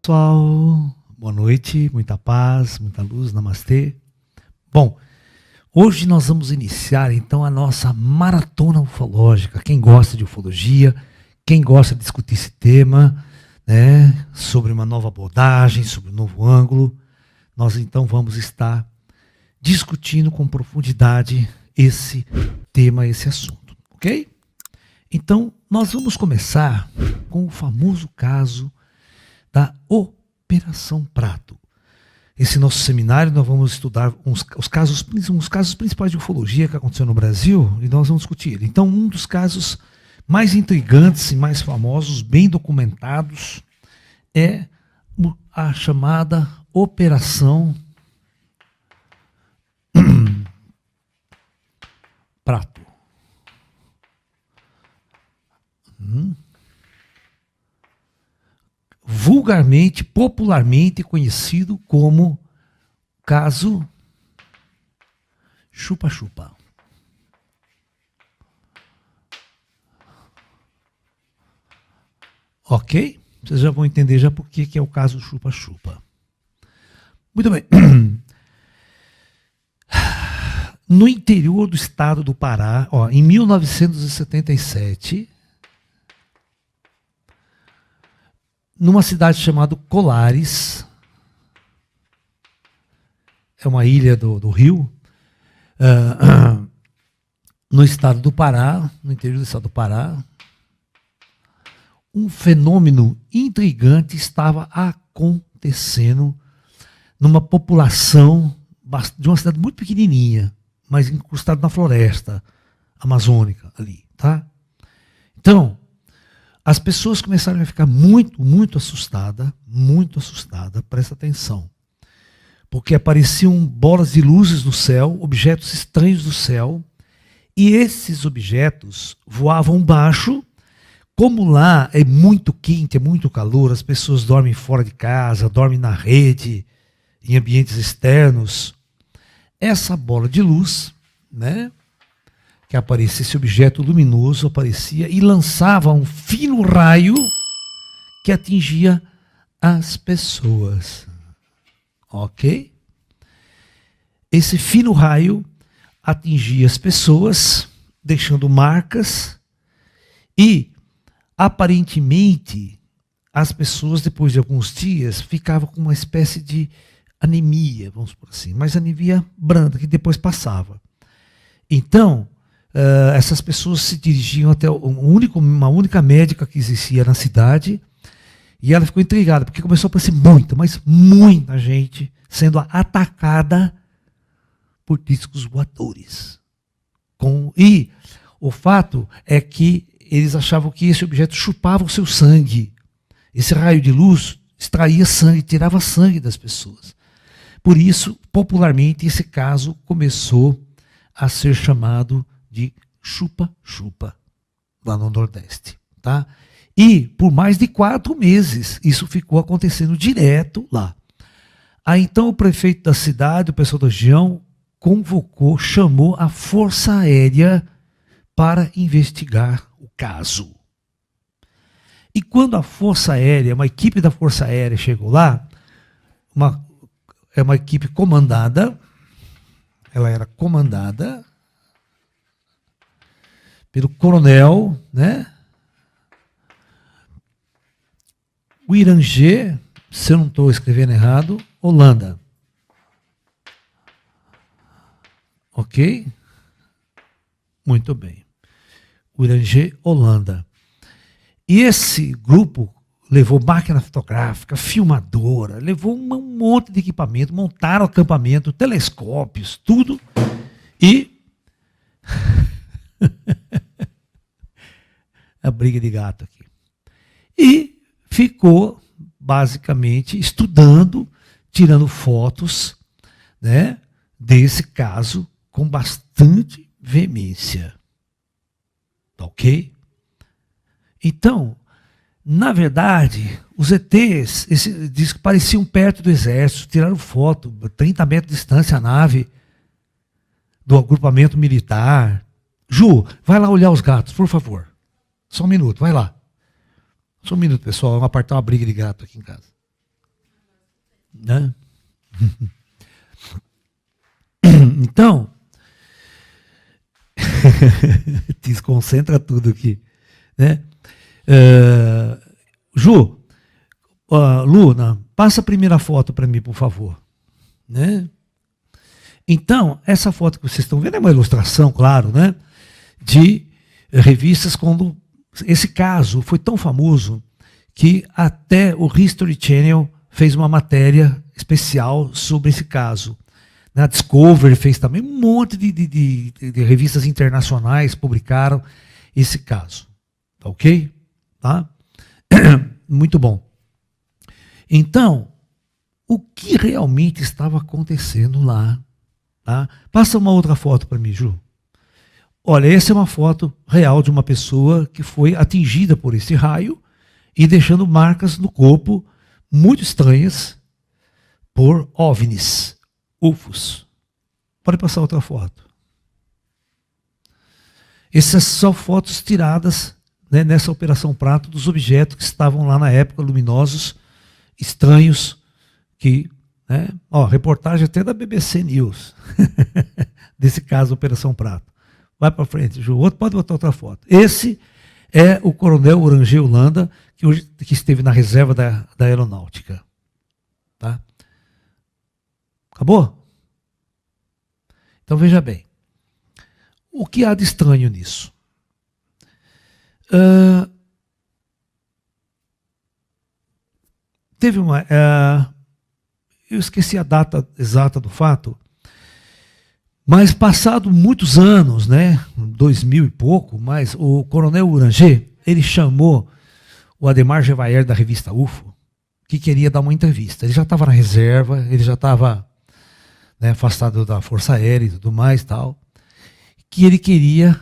pessoal, boa noite, muita paz, muita luz, namastê. Bom, hoje nós vamos iniciar então a nossa maratona ufológica. Quem gosta de ufologia, quem gosta de discutir esse tema, né, sobre uma nova abordagem, sobre um novo ângulo, nós então vamos estar discutindo com profundidade esse tema, esse assunto, ok? Então, nós vamos começar com o famoso caso da Operação Prato. Esse nosso seminário nós vamos estudar os casos principais de ufologia que aconteceu no Brasil e nós vamos discutir ele. Então, um dos casos mais intrigantes e mais famosos, bem documentados, é a chamada Operação Prato. Vulgarmente, popularmente conhecido como caso chupa-chupa. Ok? Vocês já vão entender já por que é o caso chupa-chupa. Muito bem. No interior do estado do Pará, em 1977, numa cidade chamada Colares, é uma ilha do Rio, no estado do Pará, no interior do estado do Pará, um fenômeno intrigante estava acontecendo numa população de uma cidade muito pequenininha, mas encostada na floresta amazônica ali, tá? Então, as pessoas começaram a ficar muito assustadas, presta atenção. Porque apareciam bolas de luzes no céu, objetos estranhos do céu, e esses objetos voavam baixo. Como lá é muito quente, é muito calor, as pessoas dormem fora de casa, dormem na rede, em ambientes externos. Essa bola de luz, né, que aparecia, esse objeto luminoso aparecia e lançava um fino raio que atingia as pessoas. Ok? Esse fino raio atingia as pessoas, deixando marcas e, aparentemente, as pessoas, depois de alguns dias, ficavam com uma espécie de anemia, vamos por assim, mas anemia branda, que depois passava. Então, essas pessoas se dirigiam até uma única médica que existia na cidade, e ela ficou intrigada, porque começou a aparecer muita gente sendo atacada por discos voadores. E o fato é que eles achavam que esse objeto chupava o seu sangue. Esse raio de luz extraía sangue, tirava sangue das pessoas. Por isso, popularmente, esse caso começou a ser chamado de chupa-chupa, lá no Nordeste. Tá? E por mais de 4 meses, isso ficou acontecendo direto lá. Aí então o prefeito da cidade, o pessoal da região, chamou a Força Aérea para investigar o caso. E quando a Força Aérea, uma equipe da Força Aérea chegou lá, uma equipe comandada, ela era comandada pelo coronel, né? O Irangê, se eu não estou escrevendo errado, Holanda. Ok? Muito bem. O Irangê, Holanda. E esse grupo levou máquina fotográfica, filmadora, levou um monte de equipamento, montaram acampamento, telescópios, tudo. E a briga de gato aqui. E ficou basicamente estudando, tirando fotos, né, desse caso com bastante veemência. Ok? Então, na verdade, os ETs diz que pareciam perto do exército, tiraram foto, 30 metros de distância a nave do agrupamento militar. Ju, vai lá olhar os gatos, por favor. Só um minuto, vai lá. Só um minuto, pessoal, vamos apartar uma briga de gato aqui em casa. né? Então, desconcentra tudo aqui, né? Ju, Luna, passa a primeira foto para mim, por favor, né? Então, essa foto que vocês estão vendo é uma ilustração, claro, né? De revistas quando esse caso foi tão famoso que até o History Channel fez uma matéria especial sobre esse caso. A Discovery fez também, um monte de revistas internacionais publicaram esse caso. Tá ok? Tá? Muito bom. Então, o que realmente estava acontecendo lá? Tá? Passa uma outra foto para mim, Ju. Olha, essa é uma foto real de uma pessoa que foi atingida por esse raio e deixando marcas no corpo muito estranhas por OVNIs, UFOs. Pode passar outra foto. Essas são fotos tiradas, né, nessa Operação Prato dos objetos que estavam lá na época, luminosos, estranhos, que, né, reportagem até da BBC News, desse caso, Operação Prato. Vai para frente, Ju. Pode botar outra foto. Esse é o coronel Oranger Holanda, que esteve na reserva da aeronáutica. Tá? Acabou? Então veja bem. O que há de estranho nisso? Teve uma... eu esqueci a data exata do fato, mas passado muitos anos, né, 2000 e pouco, mas o coronel Oranger, ele chamou o Ademar Gevaert da revista UFO, que queria dar uma entrevista. Ele já estava na reserva, ele já estava, né, afastado da Força Aérea e tudo mais, tal, que ele queria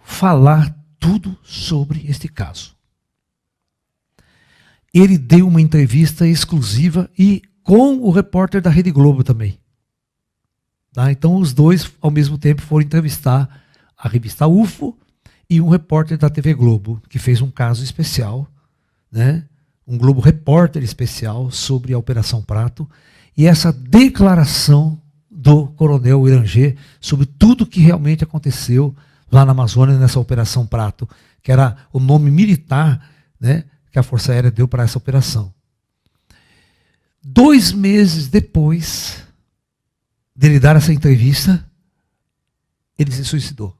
falar tudo sobre este caso. Ele deu uma entrevista exclusiva e com o repórter da Rede Globo também. Tá? Então os dois, ao mesmo tempo, foram entrevistar a revista UFO e um repórter da TV Globo, que fez um caso especial, né? Um Globo Repórter especial sobre a Operação Prato, e essa declaração do coronel Oranger sobre tudo que realmente aconteceu lá na Amazônia, nessa Operação Prato, que era o nome militar, né, que a Força Aérea deu para essa operação. 2 meses depois dele dar essa entrevista, ele se suicidou.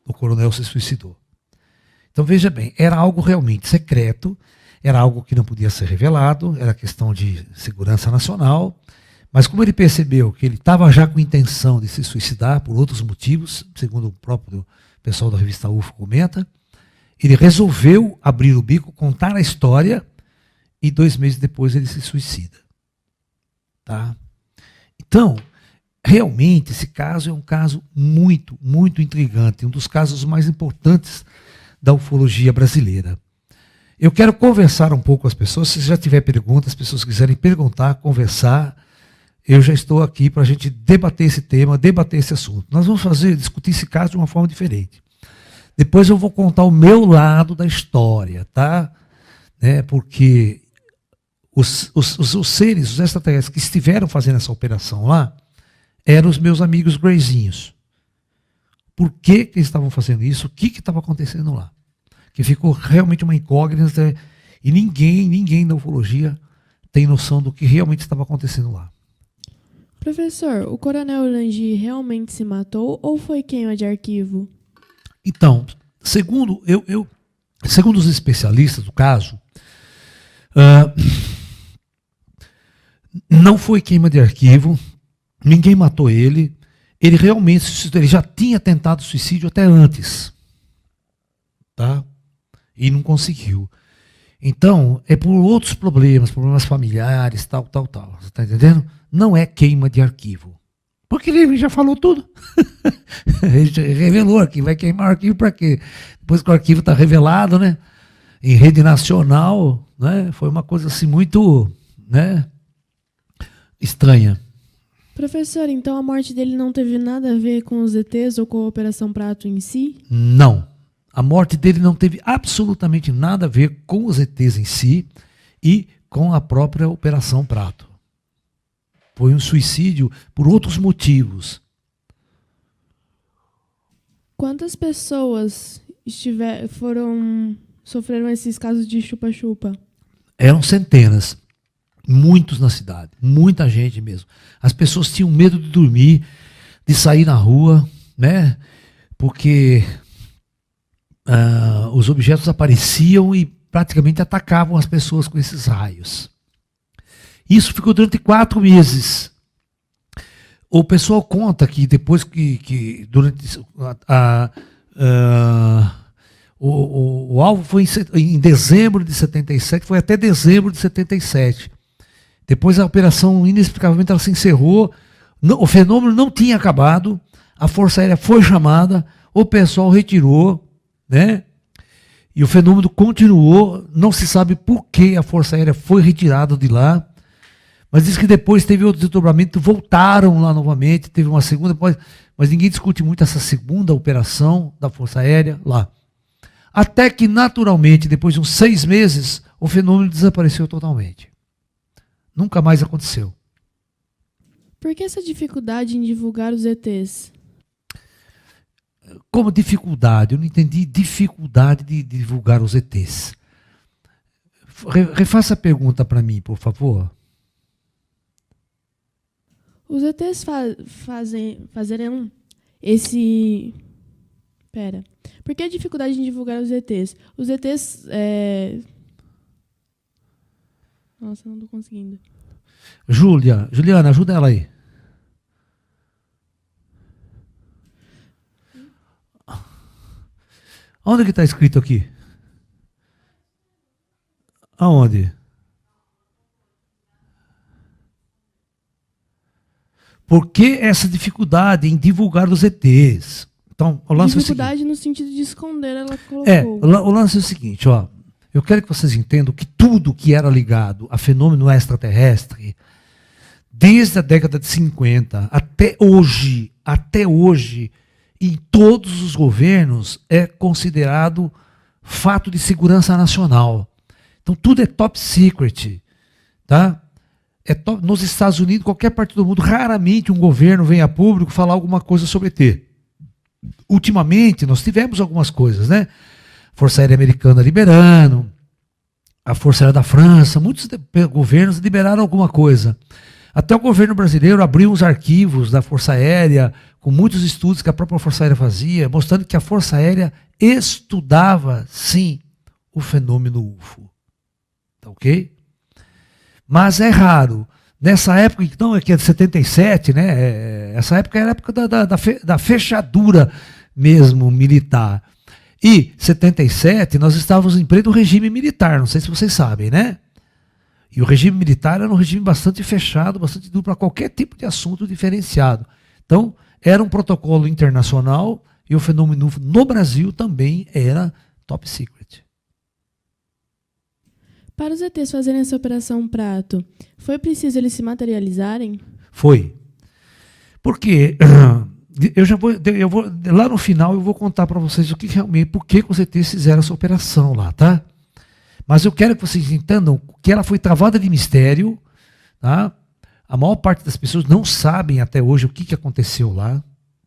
O coronel se suicidou. Então veja bem, era algo realmente secreto, era algo que não podia ser revelado, era questão de segurança nacional, mas como ele percebeu que ele estava já com intenção de se suicidar por outros motivos, segundo o próprio pessoal da revista UFO comenta, ele resolveu abrir o bico, contar a história, e 2 meses depois ele se suicida. Tá? Então, realmente, esse caso é um caso muito, muito intrigante, um dos casos mais importantes da ufologia brasileira. Eu quero conversar um pouco com as pessoas, se já tiver perguntas, as pessoas quiserem perguntar, conversar, eu já estou aqui para a gente debater esse tema, debater esse assunto. Nós vamos discutir esse caso de uma forma diferente. Depois eu vou contar o meu lado da história, tá? Né, porque os seres, os extraterrestres que estiveram fazendo essa operação lá, eram os meus amigos Greyzinhos. Por que eles estavam fazendo isso? O que estava acontecendo lá? Que ficou realmente uma incógnita e ninguém da ufologia tem noção do que realmente estava acontecendo lá. Professor, o coronel Oranger realmente se matou ou foi queima de arquivo? Então, segundo os especialistas do caso, não foi queima de arquivo, ninguém matou ele, ele realmente ele já tinha tentado suicídio até antes, tá? E não conseguiu. Então, é por outros problemas familiares, tal. Você está entendendo? Não é queima de arquivo. Porque ele já falou tudo. Ele já revelou aqui, vai queimar o arquivo para quê? Depois que o arquivo está revelado, né? Em rede nacional, né? Foi uma coisa assim muito, né, estranha. Professor, então a morte dele não teve nada a ver com os ETs ou com a Operação Prato em si? Não. A morte dele não teve absolutamente nada a ver com os ETs em si e com a própria Operação Prato. Foi um suicídio por outros motivos. Quantas pessoas sofreram esses casos de chupa-chupa? Eram centenas. Muitos na cidade. Muita gente mesmo. As pessoas tinham medo de dormir, de sair na rua, né? Porque os objetos apareciam e praticamente atacavam as pessoas com esses raios. Isso ficou durante 4 meses. O pessoal conta que depois que durante o alvo foi em dezembro de 77, foi até dezembro de 77. Depois a operação, inexplicavelmente, ela se encerrou. O fenômeno não tinha acabado. A Força Aérea foi chamada, o pessoal retirou, né? E o fenômeno continuou. Não se sabe por que a Força Aérea foi retirada de lá. Mas diz que depois teve outro desdobramento, voltaram lá novamente, teve uma segunda, mas ninguém discute muito essa segunda operação da Força Aérea lá. Até que, naturalmente, depois de uns 6 meses, o fenômeno desapareceu totalmente. Nunca mais aconteceu. Por que essa dificuldade em divulgar os ETs? Como dificuldade? Eu não entendi dificuldade de divulgar os ETs. Refaça a pergunta para mim, por favor. Os ETs fazerem esse... Pera. Por que a dificuldade em divulgar os ETs? Os ETs... Nossa, não estou conseguindo. Juliana, ajuda ela aí. Onde que está escrito aqui? Aonde? Por que essa dificuldade em divulgar os ETs? Então, o lance dificuldade é o seguinte, no sentido de esconder, ela colocou. O lance é o seguinte, ó. Eu quero que vocês entendam que tudo que era ligado a fenômeno extraterrestre, desde a década de 50 até hoje, em todos os governos, é considerado fato de segurança nacional. Então tudo é top secret, tá? Nos Estados Unidos, qualquer parte do mundo, raramente um governo vem a público falar alguma coisa sobre ET. Ultimamente, nós tivemos algumas coisas, né? Força Aérea Americana liberando, a Força Aérea da França, muitos governos liberaram alguma coisa. Até o governo brasileiro abriu uns arquivos da Força Aérea, com muitos estudos que a própria Força Aérea fazia, mostrando que a Força Aérea estudava, sim, o fenômeno UFO. Tá ok? Mas é raro. Nessa época, então, que é de 77, né? Essa época era a época da fechadura mesmo militar. E 77, nós estávamos em pleno regime militar, não sei se vocês sabem, né? E o regime militar era um regime bastante fechado, bastante duro para qualquer tipo de assunto diferenciado. Então, era um protocolo internacional e o fenômeno no Brasil também era top secret. Para os ETs fazerem essa Operação Prato, foi preciso eles se materializarem? Foi. Porque eu vou lá no final eu vou contar para vocês o que realmente, por que os ETs fizeram essa operação lá, tá? Mas eu quero que vocês entendam que ela foi travada de mistério, tá? A maior parte das pessoas não sabem até hoje o que aconteceu lá,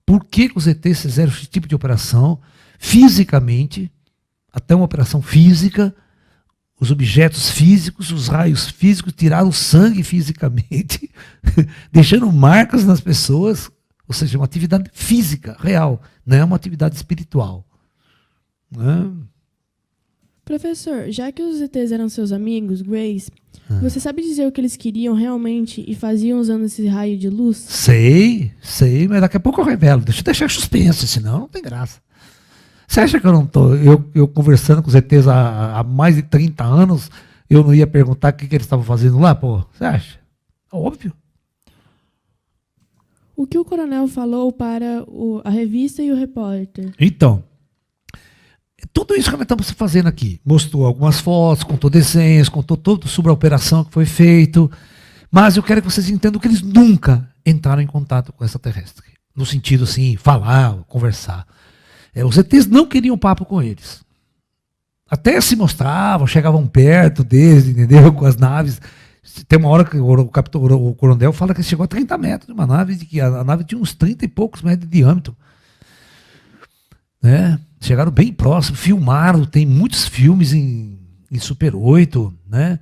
por que os ETs fizeram esse tipo de operação, fisicamente, até uma operação física, os objetos físicos, os raios físicos tiraram sangue fisicamente, deixando marcas nas pessoas, ou seja, uma atividade física, real, não é uma atividade espiritual. Né? Professor, já que os ETs eram seus amigos, Grace, você sabe dizer o que eles queriam realmente e faziam usando esse raio de luz? Sei, mas daqui a pouco eu revelo. Deixa eu deixar suspense, senão não tem graça. Você acha que eu não estou, eu conversando com os ETs há mais de 30 anos, eu não ia perguntar o que eles estavam fazendo lá, pô? Você acha? Óbvio. O que o coronel falou para a revista e o repórter? Então, tudo isso que nós estamos fazendo aqui. Mostrou algumas fotos, contou desenhos, contou tudo sobre a operação que foi feita. Mas eu quero que vocês entendam que eles nunca entraram em contato com extraterrestre. No sentido assim, falar, conversar. Os ETs não queriam papo com eles. Até se mostravam, chegavam perto deles, entendeu? Com as naves. Tem uma hora que o coronel fala que chegou a 30 metros de uma nave, de que a nave tinha uns 30 e poucos metros de diâmetro. Né? Chegaram bem próximo, filmaram, tem muitos filmes em Super 8, né?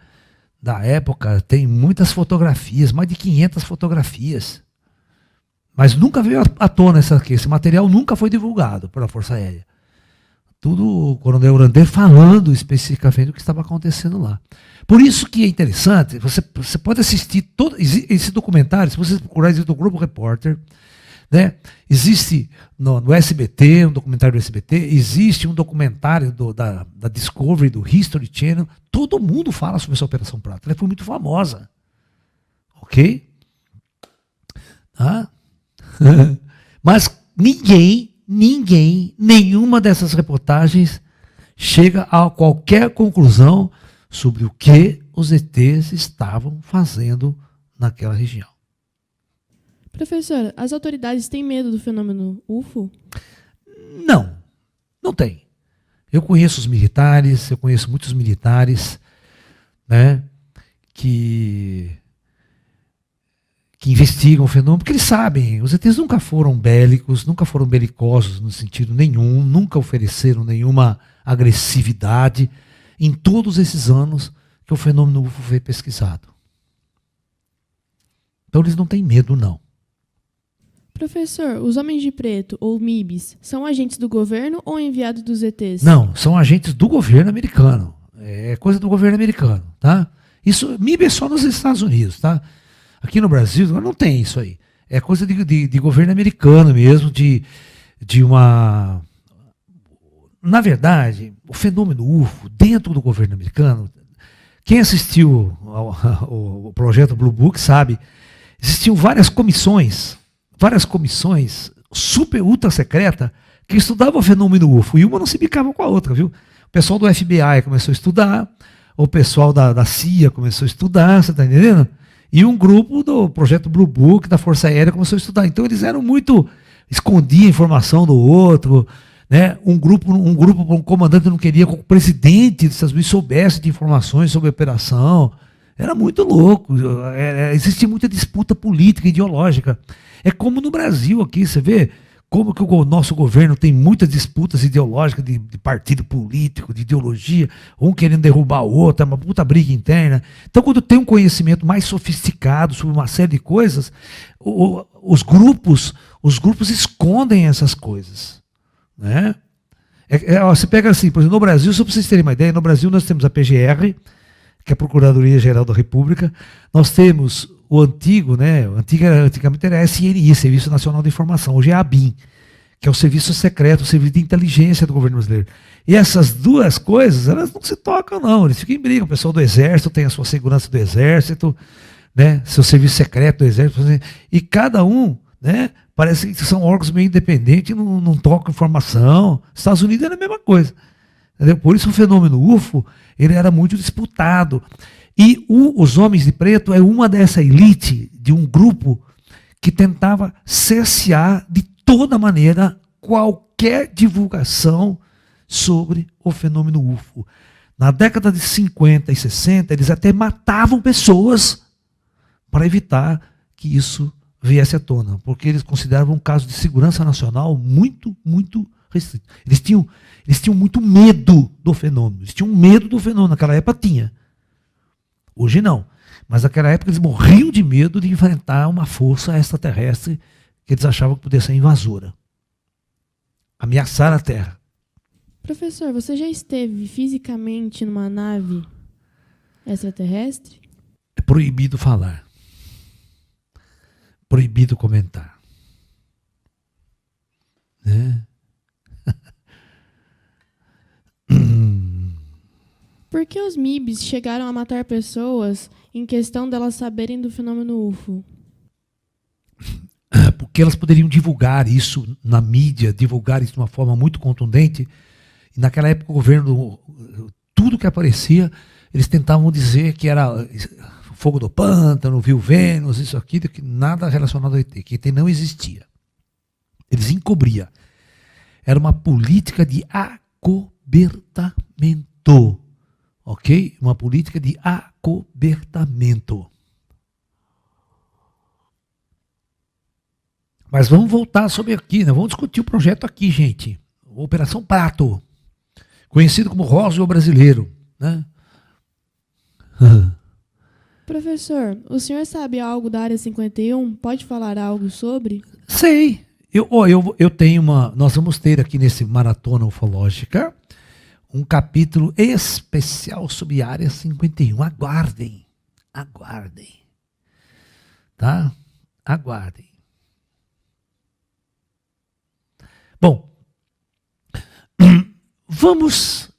Da época, tem muitas fotografias, mais de 500 fotografias. Mas nunca veio à tona esse material nunca foi divulgado pela Força Aérea. Tudo o coronel Urander falando especificamente do que estava acontecendo lá. Por isso que é interessante, você pode assistir todo esse documentário, se você procurar, existe o Globo Repórter, né? Existe no SBT, um documentário do SBT, existe um documentário da Discovery, do History Channel, todo mundo fala sobre essa Operação Prato, ela foi muito famosa. Ok? Tá? Mas nenhuma dessas reportagens chega a qualquer conclusão sobre o que os ETs estavam fazendo naquela região. Professor, as autoridades têm medo do fenômeno UFO? Não tem. Eu conheço os militares, eu conheço muitos militares, né, que investigam o fenômeno, porque eles sabem, os ETs nunca foram bélicos, nunca foram belicosos no sentido nenhum, nunca ofereceram nenhuma agressividade em todos esses anos que o fenômeno UFO foi pesquisado. Então eles não têm medo, não. Professor, os homens de preto, ou MIBs, são agentes do governo ou enviados dos ETs? Não, são agentes do governo americano. É coisa do governo americano, tá? Isso, MIB é só nos Estados Unidos, tá? Aqui no Brasil não tem isso aí. É coisa de governo americano mesmo, de uma... Na verdade, o fenômeno UFO, dentro do governo americano, quem assistiu ao projeto Blue Book sabe, existiam várias comissões super ultra secreta que estudavam o fenômeno UFO, e uma não se bicava com a outra, viu? O pessoal do FBI começou a estudar, o pessoal da CIA começou a estudar, você está entendendo? E um grupo do projeto Blue Book, da Força Aérea, começou a estudar. Então eles eram muito... escondiam informação do outro, né? Um comandante não queria que o presidente dos Estados Unidos soubesse de informações sobre a operação. Era muito louco. Existia muita disputa política e ideológica. É como no Brasil aqui, você vê como que o nosso governo tem muitas disputas ideológicas de partido político, de ideologia, um querendo derrubar o outro, é uma puta briga interna. Então, quando tem um conhecimento mais sofisticado sobre uma série de coisas, os grupos escondem essas coisas. Né? Você pega assim, por exemplo, no Brasil, só para vocês terem uma ideia, no Brasil nós temos a PGR, que é a Procuradoria-Geral da República, nós temos o antigo, né? Antigamente era a SNI, Serviço Nacional de Informação, hoje é a ABIN, que é o serviço secreto, o serviço de inteligência do governo brasileiro. E essas duas coisas, elas não se tocam, não, eles ficam em briga. O pessoal do Exército tem a sua segurança do Exército, né? Seu serviço secreto do Exército, e cada um, né? Parece que são órgãos meio independentes, não tocam informação. Estados Unidos era a mesma coisa. Entendeu? Por isso o fenômeno UFO ele era muito disputado. E os Homens de Preto é uma dessa elite de um grupo que tentava cercear de toda maneira qualquer divulgação sobre o fenômeno UFO. Na década de 50 e 60, eles até matavam pessoas para evitar que isso viesse à tona, porque eles consideravam um caso de segurança nacional muito, muito restrito. Eles tinham muito medo do fenômeno. Eles tinham medo do fenômeno. Naquela época tinha. Hoje não. Mas naquela época eles morriam de medo de enfrentar uma força extraterrestre que eles achavam que podia ser invasora. Ameaçar a Terra. Professor, você já esteve fisicamente numa nave extraterrestre? É proibido falar. Proibido comentar. Né? Por que os MIBs chegaram a matar pessoas em questão delas saberem do fenômeno UFO? Porque elas poderiam divulgar isso na mídia, divulgar isso de uma forma muito contundente. E naquela época o governo, tudo que aparecia, eles tentavam dizer que era fogo do pântano, viu Vênus, isso aqui, que nada relacionado ao ET, que ET não existia. Eles encobriam. Era uma política de acobertamento. ok? Uma política de acobertamento. Mas vamos voltar sobre aqui, né? Vamos discutir o projeto aqui, gente. Operação Prato, conhecido como Roswell brasileiro, né? Professor, o senhor sabe algo da Área 51? Pode falar algo sobre? Sei. Eu tenho uma. Nós vamos ter aqui nesse Maratona Ufológica um capítulo especial sobre a Área 51. Aguardem. Aguardem. Tá? Aguardem. Bom, vamos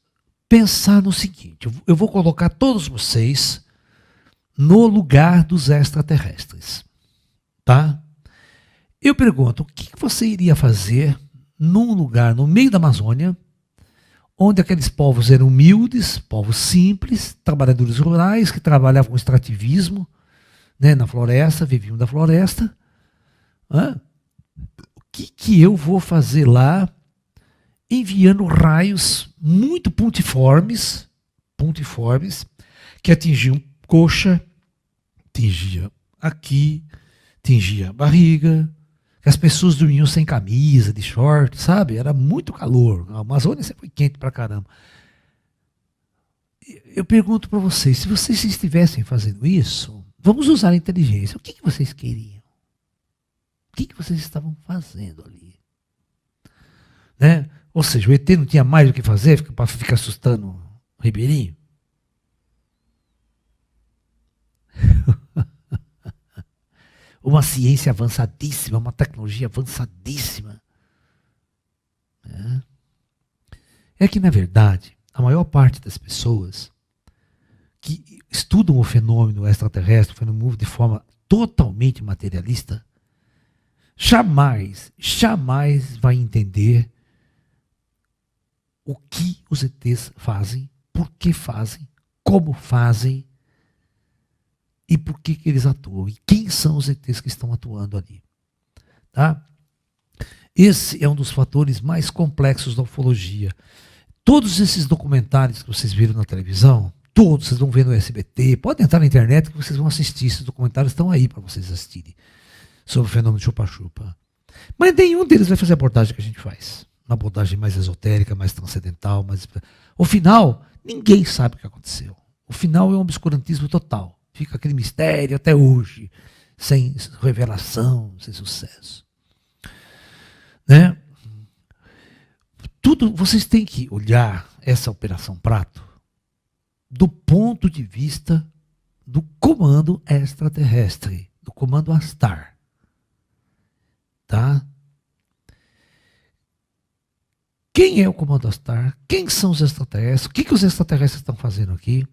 pensar no seguinte. Eu vou colocar todos vocês no lugar dos extraterrestres. Tá? Eu pergunto, o que você iria fazer num lugar no meio da Amazônia, onde aqueles povos eram humildes, povos simples, trabalhadores rurais, que trabalhavam com extrativismo, né, na floresta, viviam da floresta. O que eu vou fazer lá, enviando raios muito pontiformes, que atingiam coxa, atingia aqui, atingia a barriga, que as pessoas dormiam sem camisa, de short, sabe? Era muito calor. A Amazônia sempre foi quente pra caramba. Eu pergunto para vocês, se vocês estivessem fazendo isso, vamos usar a inteligência. O que vocês queriam? O que vocês estavam fazendo ali? Né? Ou seja, o ET não tinha mais o que fazer para ficar assustando o Ribeirinho? Uma ciência avançadíssima, uma tecnologia avançadíssima. É que, na verdade, a maior parte das pessoas que estudam o fenômeno extraterrestre, o fenômeno de forma totalmente materialista, jamais vai entender o que os ETs fazem, por que fazem, como fazem, e por que eles atuam, e quem são os ETs que estão atuando ali. Tá? Esse é um dos fatores mais complexos da ufologia. Todos esses documentários que vocês viram na televisão, todos vocês vão ver no SBT, podem entrar na internet que vocês vão assistir, esses documentários estão aí para vocês assistirem, sobre o fenômeno chupa-chupa. Mas nenhum deles vai fazer a abordagem que a gente faz. Uma abordagem mais esotérica, mais transcendental. O final, ninguém sabe o que aconteceu. O final é um obscurantismo total. Fica aquele mistério até hoje, sem revelação, sem sucesso. Né? Tudo, vocês têm que olhar essa Operação Prato do ponto de vista do comando extraterrestre, do comando Astar. Tá? Quem é o comando Astar? Quem são os extraterrestres? O que os extraterrestres estão fazendo aqui?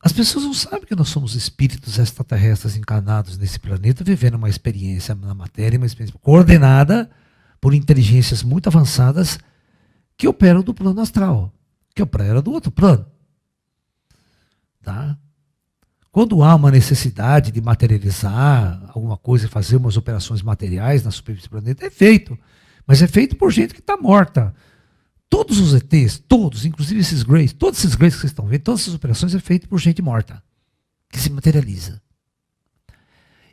As pessoas não sabem que nós somos espíritos extraterrestres encarnados nesse planeta, vivendo uma experiência na matéria, uma experiência coordenada por inteligências muito avançadas que operam do plano astral, que operam do outro plano. Tá? Quando há uma necessidade de materializar alguma coisa, fazer umas operações materiais na superfície do planeta, é feito. Mas é feito por gente que está morta. Todos os ETs, todos, inclusive esses Greys, todos esses Greys que vocês estão vendo, todas essas operações é feito por gente morta, que se materializa.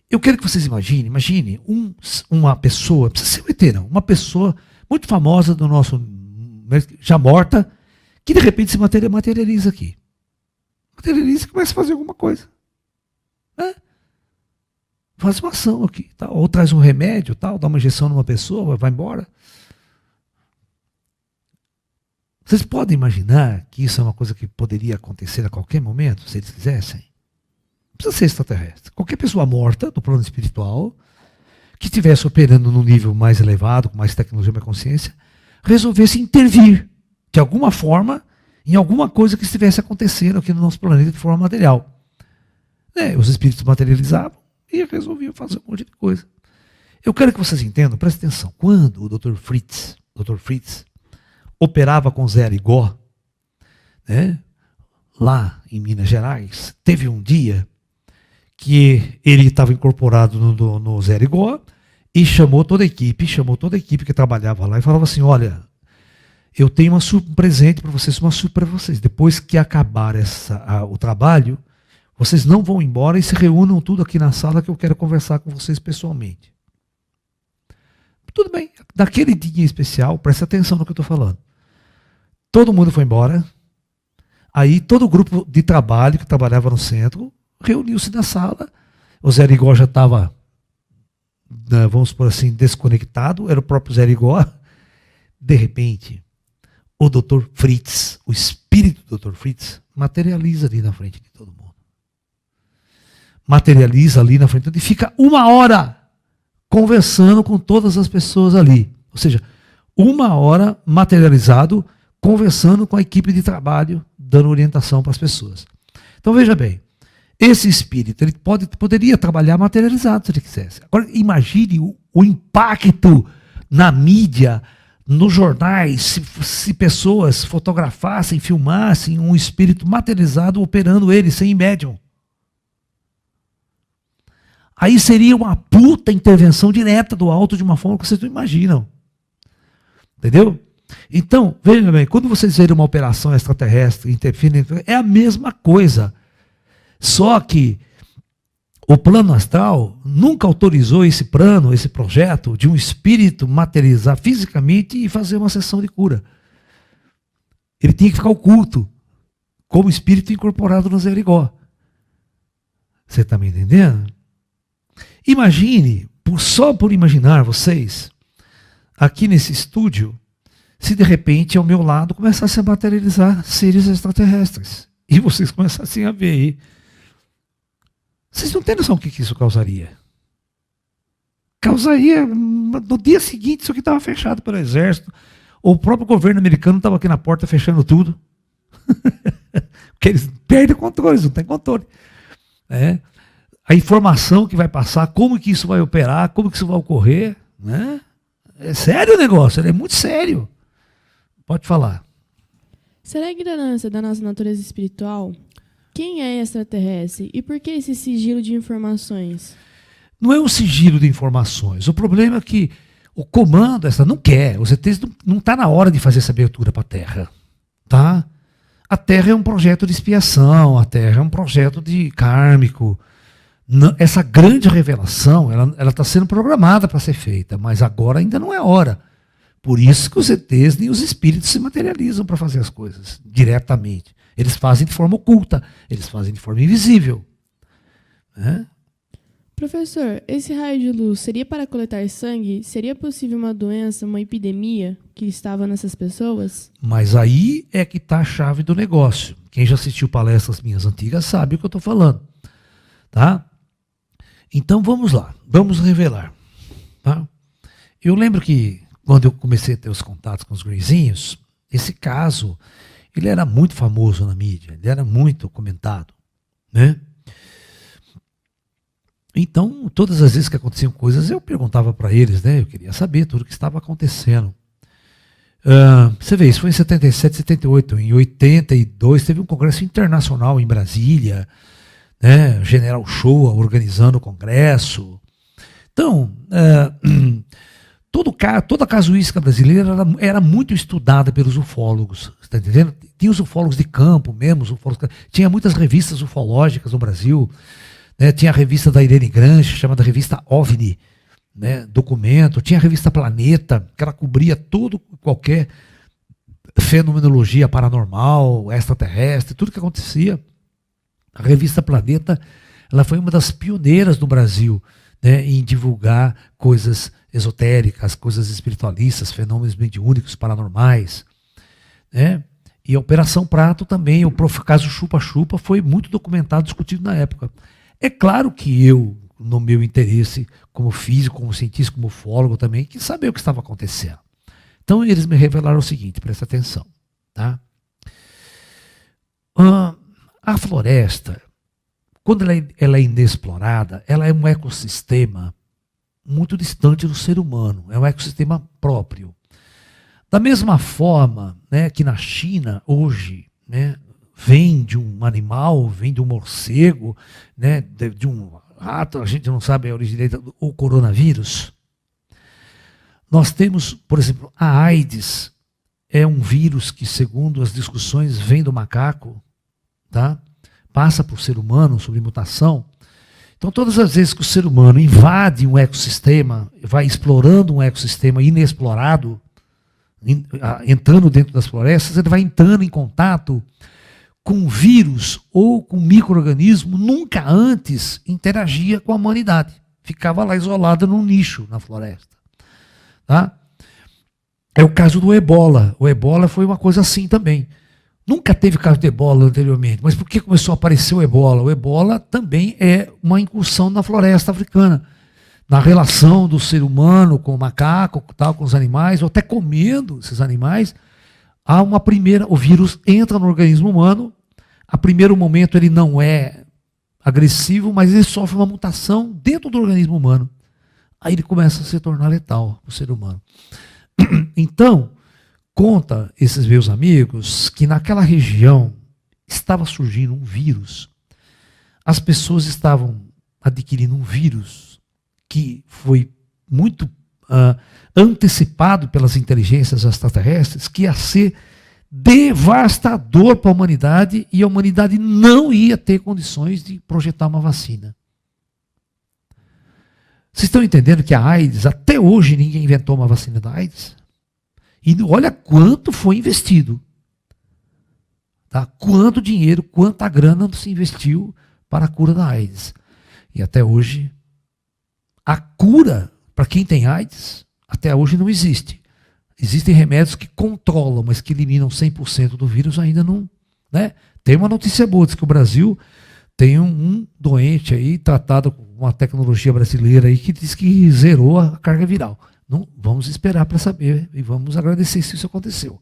Eu quero que vocês imaginem uma pessoa, não precisa ser um ET não, uma pessoa muito famosa do nosso, já morta, que de repente se materializa aqui. Materializa e começa a fazer alguma coisa. Né? Faz uma ação aqui, tal, ou traz um remédio, tal, dá uma injeção numa pessoa, vai embora. Vocês podem imaginar que isso é uma coisa que poderia acontecer a qualquer momento, se eles quisessem? Não precisa ser extraterrestre. Qualquer pessoa morta, do plano espiritual, que estivesse operando num nível mais elevado, com mais tecnologia, mais consciência, resolvesse intervir, de alguma forma, em alguma coisa que estivesse acontecendo aqui no nosso planeta de forma material. Os espíritos materializavam e resolviam fazer um monte de coisa. Eu quero que vocês entendam, prestem atenção, quando o Dr. Fritz operava com Zé Arigó, né, lá em Minas Gerais, teve um dia que ele estava incorporado no Zé Arigó e chamou toda a equipe que trabalhava lá e falava assim, olha, eu tenho um presente para vocês, uma surpresa para vocês. Depois que acabar o trabalho, vocês não vão embora e se reúnam tudo aqui na sala que eu quero conversar com vocês pessoalmente. Tudo bem, naquele dia especial, presta atenção no que eu estou falando. Todo mundo foi embora, aí todo o grupo de trabalho que trabalhava no centro reuniu-se na sala, o Zé Rigó já estava, vamos por assim, desconectado, era o próprio Zé Rigó. De repente, o Dr. Fritz, o espírito do Dr. Fritz, materializa ali na frente de todo mundo. Materializa ali na frente e fica 1 hora conversando com todas as pessoas ali. Ou seja, 1 hora materializado, conversando com a equipe de trabalho, dando orientação para as pessoas. Então veja bem, esse espírito ele poderia trabalhar materializado se ele quisesse. Agora imagine o impacto na mídia, nos jornais, se pessoas fotografassem, filmassem um espírito materializado operando ele sem médium. Aí seria uma puta intervenção direta do alto de uma forma que vocês não imaginam. Entendeu? Então, veja bem, quando vocês verem uma operação extraterrestre, interferência, é a mesma coisa. Só que o plano astral nunca autorizou esse plano, esse projeto de um espírito materializar fisicamente e fazer uma sessão de cura. Ele tinha que ficar oculto, como espírito incorporado no Zé Rigó. Você está me entendendo? Imagine, só por imaginar vocês, aqui nesse estúdio, se de repente ao meu lado começasse a materializar seres extraterrestres. E vocês começassem a ver aí. Vocês não têm noção do que isso causaria? Causaria, no dia seguinte, isso aqui estava fechado pelo exército. O próprio governo americano estava aqui na porta fechando tudo. Porque eles perdem o controle, eles não têm controle. A informação que vai passar, como que isso vai operar, como que isso vai ocorrer. Né? É sério o negócio, é muito sério. Pode falar. Será a ignorância da nossa natureza espiritual? Quem é extraterrestre e por que esse sigilo de informações? Não é um sigilo de informações. O problema é que o comando não quer. Os ETs não está na hora de fazer essa abertura para a Terra. Tá? A Terra é um projeto de expiação, a Terra é um projeto de kármico. Essa grande revelação, ela está sendo programada para ser feita, mas agora ainda não é hora. Por isso que os ETs nem os espíritos se materializam para fazer as coisas diretamente. Eles fazem de forma oculta, eles fazem de forma invisível. Professor, esse raio de luz seria para coletar sangue? Seria possível uma doença, uma epidemia que estava nessas pessoas? Mas aí é que está a chave do negócio. Quem já assistiu palestras minhas antigas sabe o que eu estou falando. Tá? Então vamos lá, vamos revelar. Tá? Eu lembro que quando eu comecei a ter os contatos com os gurizinhos, esse caso, ele era muito famoso na mídia, ele era muito comentado, né? Então, todas as vezes que aconteciam coisas, eu perguntava para eles, né? Eu queria saber tudo o que estava acontecendo. Você vê, isso foi em 77, 78. Em 82 teve um congresso internacional em Brasília, né? General Shoa organizando o congresso. Então, toda a casuística brasileira era muito estudada pelos ufólogos, está entendendo? Tinha os ufólogos de campo mesmo, tinha muitas revistas ufológicas no Brasil, né? Tinha a revista da Irene Grange, chamada revista OVNI, né? Documento, tinha a revista Planeta, que ela cobria qualquer fenomenologia paranormal, extraterrestre, tudo que acontecia. A revista Planeta, ela foi uma das pioneiras no Brasil, né, em divulgar coisas esotéricas, coisas espiritualistas, fenômenos mediúnicos, paranormais. Né? E a Operação Prato também, o caso Chupa-Chupa, foi muito documentado, discutido na época. É claro que eu, no meu interesse como físico, como cientista, como ufólogo também, quis saber o que estava acontecendo. Então eles me revelaram o seguinte, presta atenção. Tá? A floresta, quando ela é inexplorada, ela é um ecossistema muito distante do ser humano, é um ecossistema próprio. Da mesma forma, né, que na China, hoje, né, vem de um animal, vem de um morcego, né, de um rato, a gente não sabe a origem dele, o coronavírus. Nós temos, por exemplo, a AIDS, é um vírus que, segundo as discussões, vem do macaco, tá? Passa por ser humano, sobre mutação. Então, todas as vezes que o ser humano invade um ecossistema, vai explorando um ecossistema inexplorado, entrando dentro das florestas, ele vai entrando em contato com vírus ou com micro-organismo, nunca antes interagia com a humanidade. Ficava lá isolado num nicho na floresta. Tá? É o caso do ebola. O ebola foi uma coisa assim também. Nunca teve caso de ebola anteriormente, mas por que começou a aparecer o ebola? O ebola também é uma incursão na floresta africana, na relação do ser humano com o macaco, tal, com os animais, ou até comendo esses animais. Há uma primeira, o vírus entra no organismo humano, a primeiro momento ele não é agressivo, mas ele sofre uma mutação dentro do organismo humano. Aí ele começa a se tornar letal para o ser humano. Então, conta esses meus amigos que naquela região estava surgindo um vírus. As pessoas estavam adquirindo um vírus que foi muito antecipado pelas inteligências extraterrestres, que ia ser devastador para a humanidade e a humanidade não ia ter condições de projetar uma vacina. Vocês estão entendendo que a AIDS, até hoje ninguém inventou uma vacina da AIDS? E olha quanto foi investido. Tá? Quanto dinheiro, quanta grana se investiu para a cura da AIDS. E até hoje, a cura para quem tem AIDS, até hoje não existe. Existem remédios que controlam, mas que eliminam 100% do vírus, ainda não. Né? Tem uma notícia boa, diz que o Brasil tem um doente aí tratado com uma tecnologia brasileira aí que diz que zerou a carga viral. Não, vamos esperar para saber e vamos agradecer se isso aconteceu.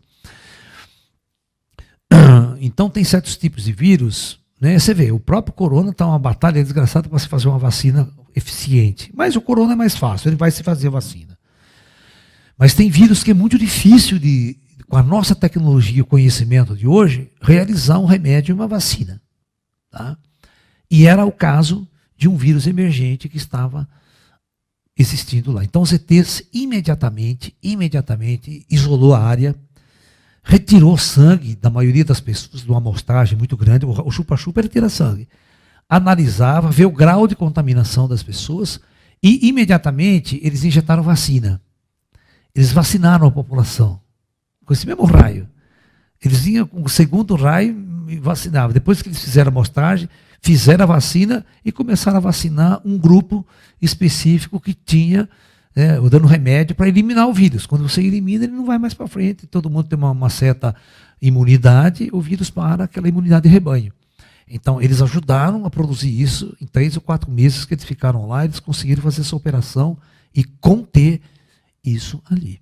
Então tem certos tipos de vírus, né? Você vê, o próprio corona está uma batalha desgraçada para se fazer uma vacina eficiente. Mas o corona é mais fácil, ele vai se fazer a vacina. Mas tem vírus que é muito difícil de, com a nossa tecnologia e o conhecimento de hoje, realizar um remédio e uma vacina. Tá? E era o caso de um vírus emergente que estava existindo lá. Então os ETs imediatamente isolou a área, retirou sangue da maioria das pessoas, de uma amostragem muito grande, o chupa-chupa ele tira sangue, analisava, vê o grau de contaminação das pessoas e imediatamente eles injetaram vacina. Eles vacinaram a população, com esse mesmo raio. Eles vinham com o segundo raio e vacinavam. Depois que eles fizeram a amostragem, fizeram a vacina e começaram a vacinar um grupo específico que tinha, dando remédio para eliminar o vírus. Quando você elimina, ele não vai mais para frente. Todo mundo tem uma certa imunidade, o vírus para aquela imunidade de rebanho. Então, eles ajudaram a produzir isso. Em 3 ou 4 meses que eles ficaram lá, eles conseguiram fazer essa operação e conter isso ali.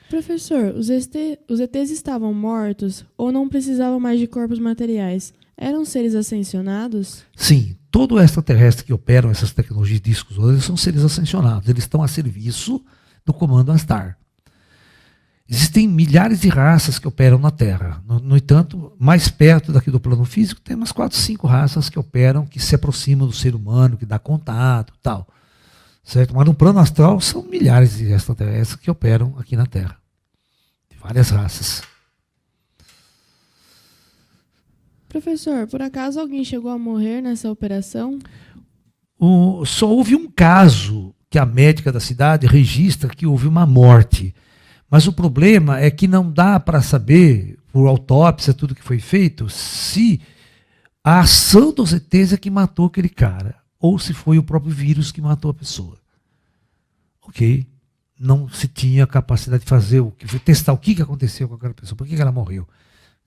Professor, os ETs estavam mortos ou não precisavam mais de corpos materiais? Eram seres ascensionados? Sim, todo extraterrestre que operam essas tecnologias de discos voadores são seres ascensionados. Eles estão a serviço do comando Astar. Existem milhares de raças que operam na Terra. No entanto, mais perto daqui do plano físico, tem umas 4, 5 raças que operam, que se aproximam do ser humano, que dá contato e tal. Certo? Mas no plano astral são milhares de extraterrestres que operam aqui na Terra. De várias raças. Professor, por acaso alguém chegou a morrer nessa operação? Só houve um caso que a médica da cidade registra que houve uma morte. Mas o problema é que não dá para saber, por autópsia, tudo que foi feito, se a ação dos ETs é que matou aquele cara, ou se foi o próprio vírus que matou a pessoa. Ok? Não se tinha capacidade de fazer testar o que aconteceu com aquela pessoa, por que ela morreu.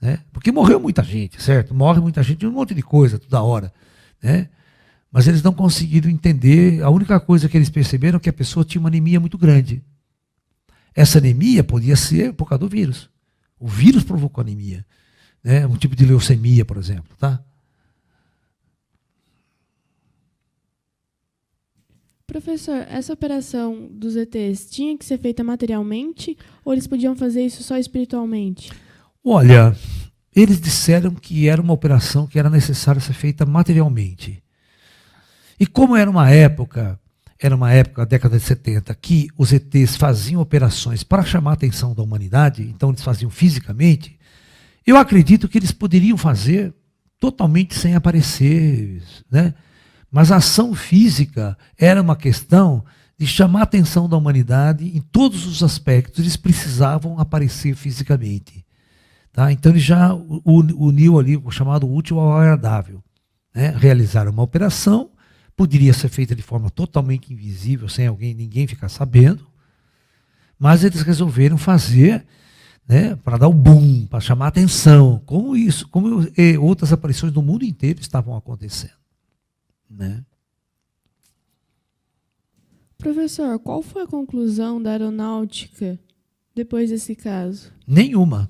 Né? Porque morreu muita gente, certo? Morre muita gente de um monte de coisa, toda hora. Né? Mas eles não conseguiram entender, a única coisa que eles perceberam é que a pessoa tinha uma anemia muito grande. Essa anemia podia ser por causa do vírus. O vírus provocou anemia. Né? Um tipo de leucemia, por exemplo. Tá? Professor, essa operação dos ETs tinha que ser feita materialmente ou eles podiam fazer isso só espiritualmente? Olha, eles disseram que era uma operação que era necessária ser feita materialmente. E como era uma época era uma época, a década de 70, que os ETs faziam operações para chamar a atenção da humanidade, então eles faziam fisicamente, eu acredito que eles poderiam fazer totalmente sem aparecer, né? Mas a ação física era uma questão de chamar a atenção da humanidade em todos os aspectos, eles precisavam aparecer fisicamente. Tá? Então ele já uniu ali o chamado útil ao agradável. Né? Realizar uma operação, poderia ser feita de forma totalmente invisível, sem ninguém ficar sabendo, mas eles resolveram fazer, né, para dar o boom, para chamar a atenção, como outras aparições do mundo inteiro estavam acontecendo. Né? Professor, qual foi a conclusão da aeronáutica depois desse caso? Nenhuma.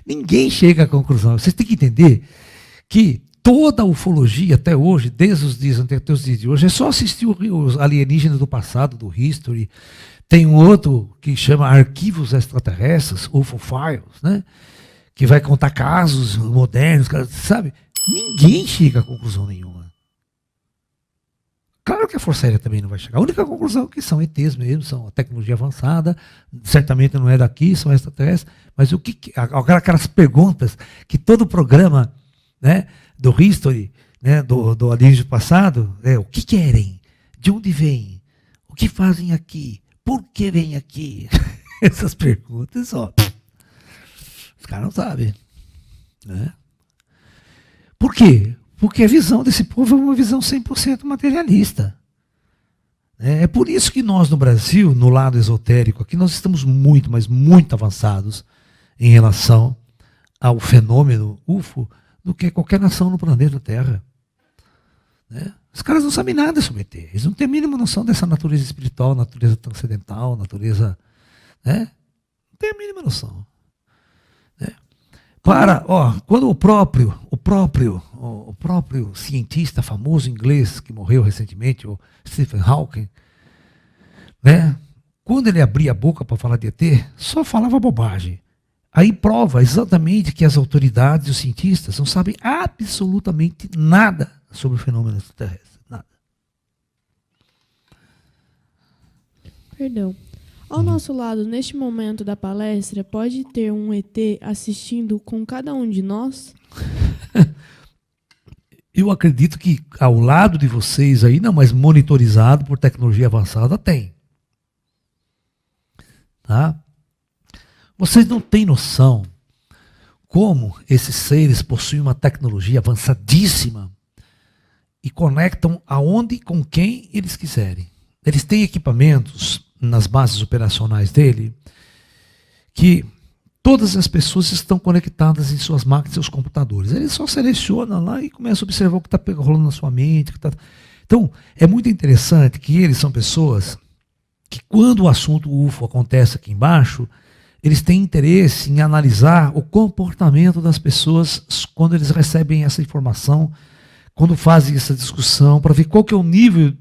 Ninguém chega à conclusão. Vocês têm que entender que toda a ufologia até hoje, desde os dias até os dias de hoje, é só assistir os alienígenas do passado, do History. Tem um outro que chama Arquivos Extraterrestres, UFO Files, né? Que vai contar casos modernos, sabe? Ninguém chega a conclusão nenhuma. Claro que a Força Aérea também não vai chegar. A única conclusão é que são ETs mesmo, são a tecnologia avançada, certamente não é daqui, são extraterrestres, mas aquelas perguntas que todo programa, né, do History, né, do alienígena passado, o que querem? De onde vêm? O que fazem aqui? Por que vêm aqui? Essas perguntas, ó, os caras não sabem. Né? Por quê? Porque a visão desse povo é uma visão 100% materialista. É por isso que nós no Brasil, no lado esotérico, aqui nós estamos muito, mas muito avançados em relação ao fenômeno UFO do que qualquer nação no planeta Terra. Né? Os caras não sabem nada sobre ET. Eles não têm a mínima noção dessa natureza espiritual, natureza transcendental, natureza... Né? Não tem a mínima noção. Né? Quando o próprio cientista famoso inglês que morreu recentemente, o Stephen Hawking, né? Quando ele abria a boca para falar de ET, só falava bobagem. Aí prova exatamente que as autoridades e os cientistas não sabem absolutamente nada sobre o fenômeno extraterrestre. Nada. Perdão. Ao nosso lado, neste momento da palestra, pode ter um ET assistindo com cada um de nós? Eu acredito que ao lado de vocês aí, não, mas monitorizado por tecnologia avançada, tem. Tá? Vocês não têm noção como esses seres possuem uma tecnologia avançadíssima e conectam aonde e com quem eles quiserem. Eles têm equipamentos nas bases operacionais dele que todas as pessoas estão conectadas em suas máquinas e seus computadores. Ele só seleciona lá e começa a observar o que está rolando na sua mente. Então, é muito interessante que eles são pessoas que, quando o assunto UFO acontece aqui embaixo, eles têm interesse em analisar o comportamento das pessoas quando eles recebem essa informação, quando fazem essa discussão, para ver qual que é o nível,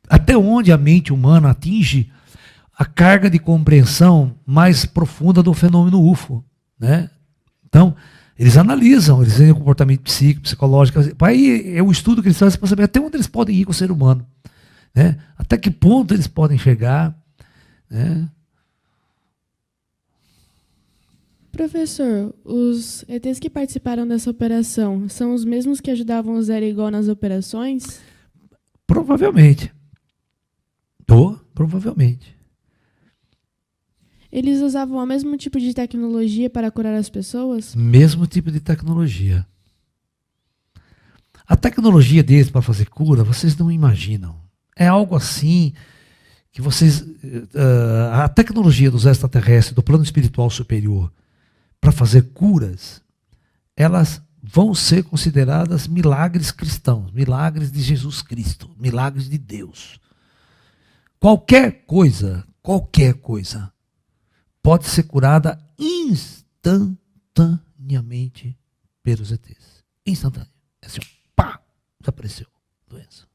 até onde a mente humana atinge a carga de compreensão mais profunda do fenômeno UFO. Né? Então, eles analisam, eles veem o comportamento psíquico, psicológico. Aí é o estudo que eles fazem para saber até onde eles podem ir com o ser humano. Né? Até que ponto eles podem chegar. Né? Professor, os ETs que participaram dessa operação são os mesmos que ajudavam o Zero Igual nas operações? Provavelmente. Provavelmente. Eles usavam o mesmo tipo de tecnologia para curar as pessoas? Mesmo tipo de tecnologia. A tecnologia deles para fazer cura, vocês não imaginam. É algo assim que vocês... a tecnologia dos extraterrestres, do plano espiritual superior, para fazer curas, elas vão ser consideradas milagres cristãos, milagres de Jesus Cristo, milagres de Deus. Qualquer coisa pode ser curada instantaneamente pelos ETs. Instantâneo. É assim, pá, desapareceu a doença.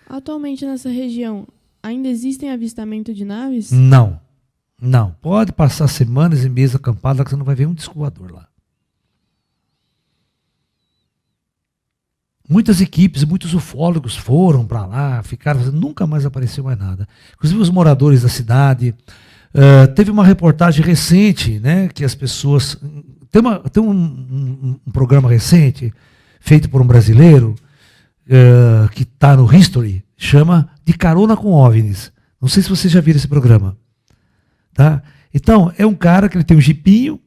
Atualmente nessa região, ainda existem avistamento de naves? Não. Pode passar semanas e meses acampada que você não vai ver um disco voador lá. Muitas equipes, muitos ufólogos foram para lá, ficaram, nunca mais apareceu mais nada. Inclusive os moradores da cidade. Teve uma reportagem recente, né, que as pessoas... Tem um programa recente, feito por um brasileiro, que está no History, chama De Carona com OVNIs. Não sei se vocês já viram esse programa. Tá? Então, é um cara que ele tem um jipinho,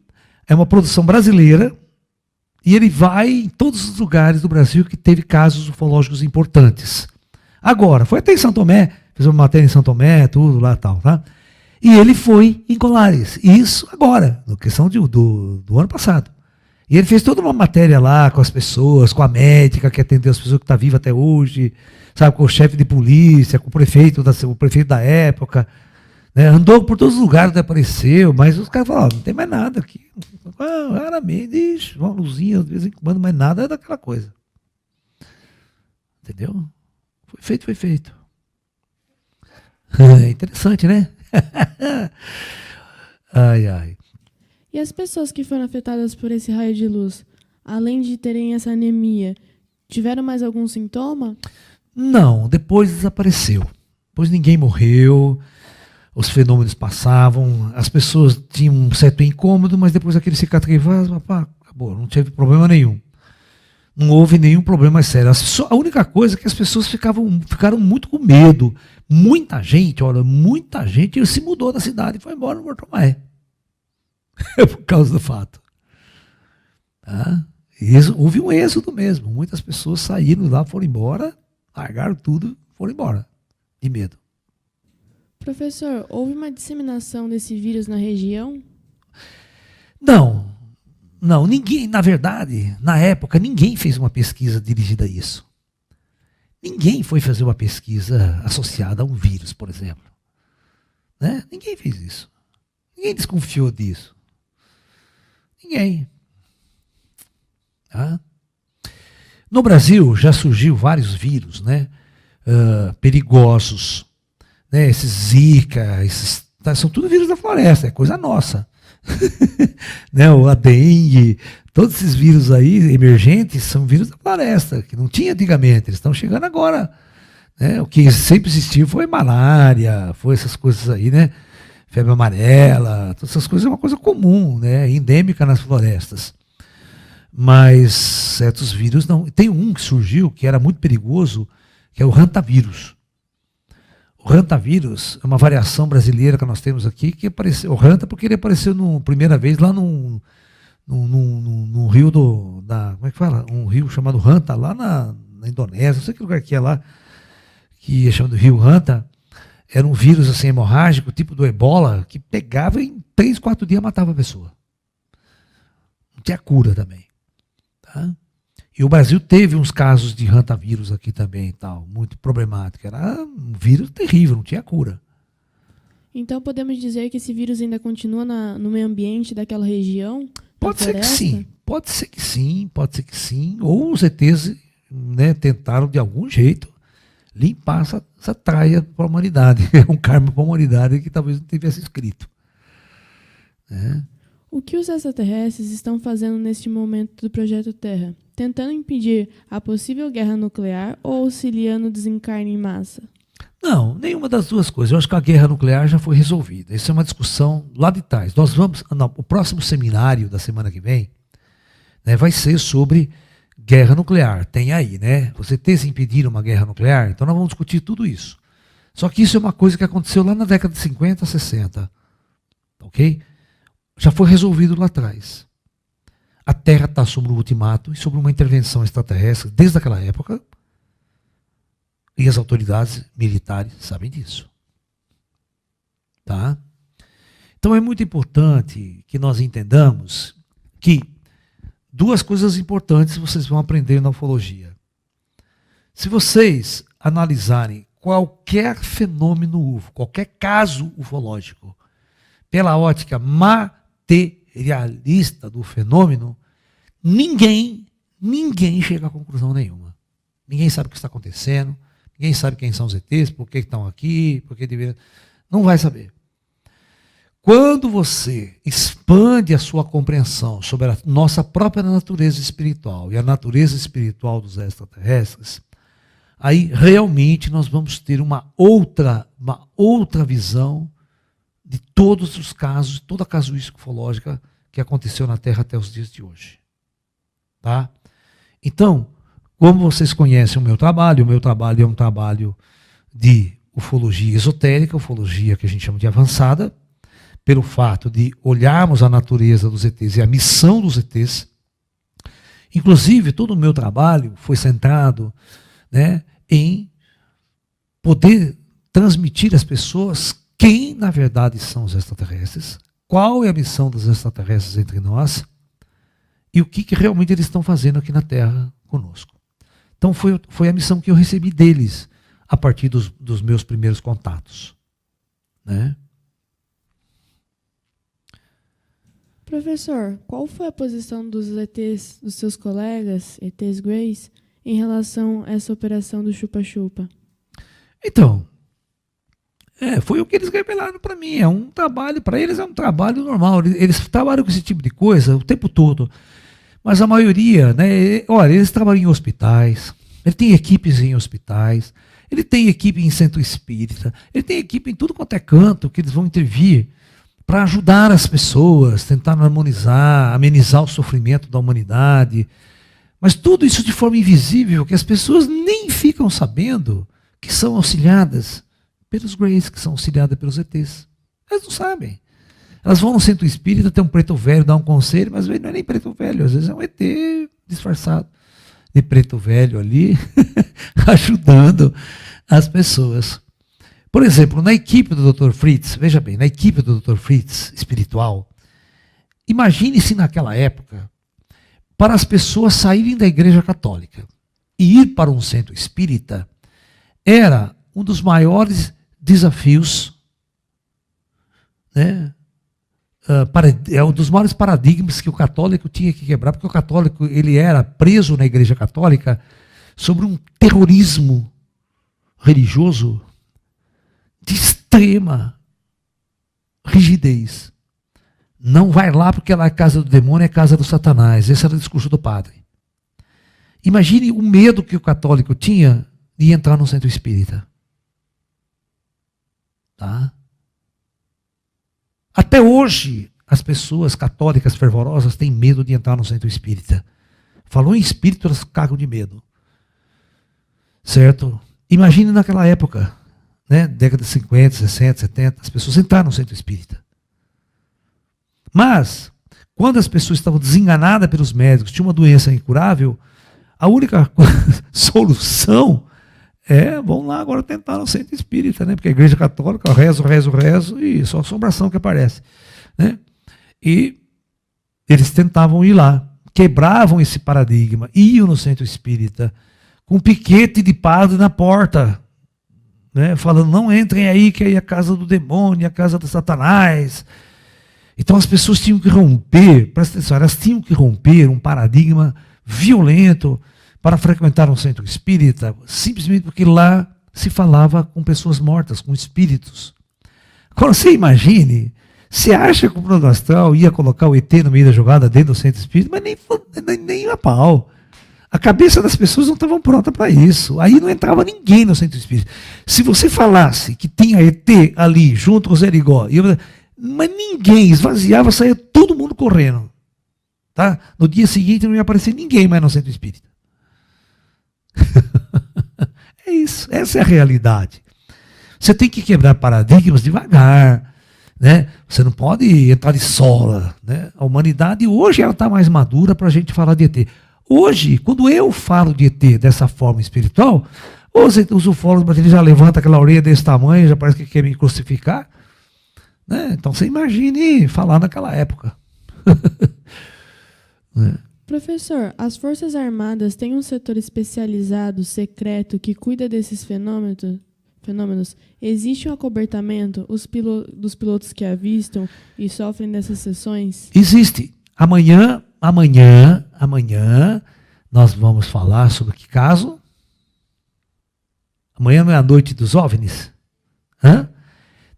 é uma produção brasileira, e ele vai em todos os lugares do Brasil que teve casos ufológicos importantes. Agora, foi até em São Tomé, fez uma matéria em São Tomé, tudo lá e tal, tá? E ele foi em Colares. Isso agora, na questão do ano passado. E ele fez toda uma matéria lá com as pessoas, com a médica que atendeu as pessoas que estão vivas até hoje, sabe, com o chefe de polícia, com o prefeito da época. Né? Andou por todos os lugares onde apareceu, mas os caras falaram, não tem mais nada aqui. Raramente, uma luzinha de vez em quando, mas nada é daquela coisa. Entendeu? Foi feito. É interessante, né? Ai. E as pessoas que foram afetadas por esse raio de luz, além de terem essa anemia, tiveram mais algum sintoma? Não, depois desapareceu. Depois ninguém morreu, os fenômenos passavam, as pessoas tinham um certo incômodo, mas depois aquele cicatrizava, acabou, não teve problema nenhum. Não houve nenhum problema mais sério. A única coisa é que as pessoas ficaram muito com medo. Muita gente se mudou da cidade e foi embora no Porto Maé. Por causa do fato. Tá? Houve um êxodo mesmo. Muitas pessoas saíram lá, foram embora, largaram tudo, foram embora. De medo. Professor, houve uma disseminação desse vírus na região? Não, ninguém, na verdade, na época, ninguém fez uma pesquisa dirigida a isso. Ninguém foi fazer uma pesquisa associada a um vírus, por exemplo. Né? Ninguém fez isso. Ninguém desconfiou disso. Ninguém. Tá? No Brasil já surgiu vários vírus, né? Perigosos. Né? Esses Zika, são tudo vírus da floresta, é coisa nossa. Né? A dengue, todos esses vírus aí emergentes são vírus da floresta, que não tinha antigamente, eles estão chegando agora. Né? O que sempre existiu foi malária, foi essas coisas aí, né? Febre amarela, todas essas coisas é uma coisa comum, né? Endêmica nas florestas. Mas certos vírus não. Tem um que surgiu que era muito perigoso, que é o hantavírus. O hantavírus é uma variação brasileira que nós temos aqui, que apareceu, o hanta porque ele apareceu primeira vez lá num rio como é que fala? Um rio chamado Hanta, lá na Indonésia, não sei que lugar que é lá, que é chamado Rio Hanta. Era um vírus assim, hemorrágico, tipo do ebola, que pegava em 3, 4 dias matava a pessoa. Não tinha cura também. Tá? E o Brasil teve uns casos de hantavírus aqui também, tal, muito problemático. Era um vírus terrível, não tinha cura. Então podemos dizer que esse vírus ainda continua no meio ambiente daquela região? Pode ser que sim, pode ser que sim. Ou os ETs, né, tentaram de algum jeito limpar essa traia para a humanidade. É um karma para a humanidade que talvez não tivesse escrito. Né? O que os extraterrestres estão fazendo neste momento do Projeto Terra? Tentando impedir a possível guerra nuclear ou auxiliando o desencarne em massa? Não, nenhuma das duas coisas. Eu acho que a guerra nuclear já foi resolvida. Isso é uma discussão lá de trás. O próximo seminário da semana que vem, né, vai ser sobre guerra nuclear. Tem aí, né? Você ter se impedir uma guerra nuclear, então nós vamos discutir tudo isso. Só que isso é uma coisa que aconteceu lá na década de 50, 60. Ok? Já foi resolvido lá atrás. A Terra está sob o ultimato e sob uma intervenção extraterrestre desde aquela época. E as autoridades militares sabem disso. Tá? Então é muito importante que nós entendamos que duas coisas importantes vocês vão aprender na ufologia. Se vocês analisarem qualquer fenômeno UFO, qualquer caso ufológico, pela ótica materialista do fenômeno, ninguém chega a conclusão nenhuma. Ninguém sabe o que está acontecendo, ninguém sabe quem são os ETs, por que estão aqui, por que deveriam... Não vai saber. quando você expande a sua compreensão sobre a nossa própria natureza espiritual e a natureza espiritual dos extraterrestres, aí realmente nós vamos ter uma outra visão de todos os casos, toda a casuística ufológica que aconteceu na Terra até os dias de hoje. Tá? Então, como vocês conhecem o meu trabalho é um trabalho de ufologia esotérica, ufologia que a gente chama de avançada, pelo fato de olharmos a natureza dos ETs e a missão dos ETs. Inclusive, todo o meu trabalho foi centrado, né, em poder transmitir às pessoas quem, na verdade, são os extraterrestres, qual é a missão dos extraterrestres entre nós e o que realmente eles estão fazendo aqui na Terra conosco. Então, foi a missão que eu recebi deles a partir dos meus primeiros contatos. Né? Professor, qual foi a posição dos ETs, dos seus colegas, ETs Greys, em relação a essa operação do chupa-chupa? Então, foi o que eles revelaram para mim. É um trabalho, para eles é um trabalho normal. Eles trabalham com esse tipo de coisa o tempo todo. Mas a maioria, né, olha, eles trabalham em hospitais, ele tem equipes em hospitais, ele tem equipe em centro espírita, ele tem equipe em tudo quanto é canto que eles vão intervir para ajudar as pessoas, tentar harmonizar, amenizar o sofrimento da humanidade. Mas tudo isso de forma invisível, que as pessoas nem ficam sabendo que são auxiliadas pelos Greys, que são auxiliadas pelos ETs. Elas não sabem. Elas vão no centro espírita, tem um preto velho, dá um conselho, mas não é nem preto velho, às vezes é um ET disfarçado de preto velho ali, ajudando as pessoas. Por exemplo, na equipe do Dr. Fritz, veja bem, na equipe do Dr. Fritz, espiritual, imagine se naquela época, para as pessoas saírem da Igreja Católica e ir para um centro espírita, era um dos maiores desafios, né? É um dos maiores paradigmas que o católico tinha que quebrar, porque o católico ele era preso na Igreja Católica sobre um terrorismo religioso de extrema rigidez. Não vai lá porque lá é casa do demônio, é casa do Satanás. Esse era o discurso do padre. Imagine o medo que o católico tinha de entrar no centro espírita. Tá? Até hoje, as pessoas católicas fervorosas têm medo de entrar no centro espírita. Falou em espírito, elas cagam de medo. Certo? Imagine naquela época, né, década de 50, 60, 70, as pessoas entraram no centro espírita. Mas, quando as pessoas estavam desenganadas pelos médicos, tinham uma doença incurável, a única solução vamos lá agora tentar no centro espírita, né? Porque a Igreja Católica, rezo, e só assombração que aparece. Né? E eles tentavam ir lá, quebravam esse paradigma, iam no centro espírita, com um piquete de padre na porta, né? Falando, não entrem aí, que aí é a casa do demônio, a casa do Satanás. Então as pessoas tinham que romper, presta atenção, elas tinham que romper um paradigma violento para frequentar um centro espírita, simplesmente porque lá se falava com pessoas mortas, com espíritos. Agora você imagine, você acha que o plano astral ia colocar o ET no meio da jogada dentro do centro espírita, mas nem a pau. A cabeça das pessoas não estavam pronta para isso. Aí não entrava ninguém no centro espírita. Se você falasse que tinha ET ali, junto com o Zé Ligó, mas ninguém esvaziava, saía todo mundo correndo. Tá? No dia seguinte não ia aparecer ninguém mais no centro espírita. É isso, essa é a realidade. Você tem que quebrar paradigmas devagar, né? Você não pode entrar de sola, né? A humanidade hoje ela está mais madura para a gente falar de ET. Hoje, quando eu falo de ET dessa forma espiritual, os ufólogos já levantam aquela orelha desse tamanho, já parece que quer me crucificar, né? Então você imagine falar naquela época. Né? Professor, as Forças Armadas têm um setor especializado, secreto, que cuida desses fenômenos? Existe um acobertamento dos pilotos que avistam e sofrem dessas sessões? Existe. Amanhã, nós vamos falar sobre que caso? Amanhã não é a noite dos OVNIs?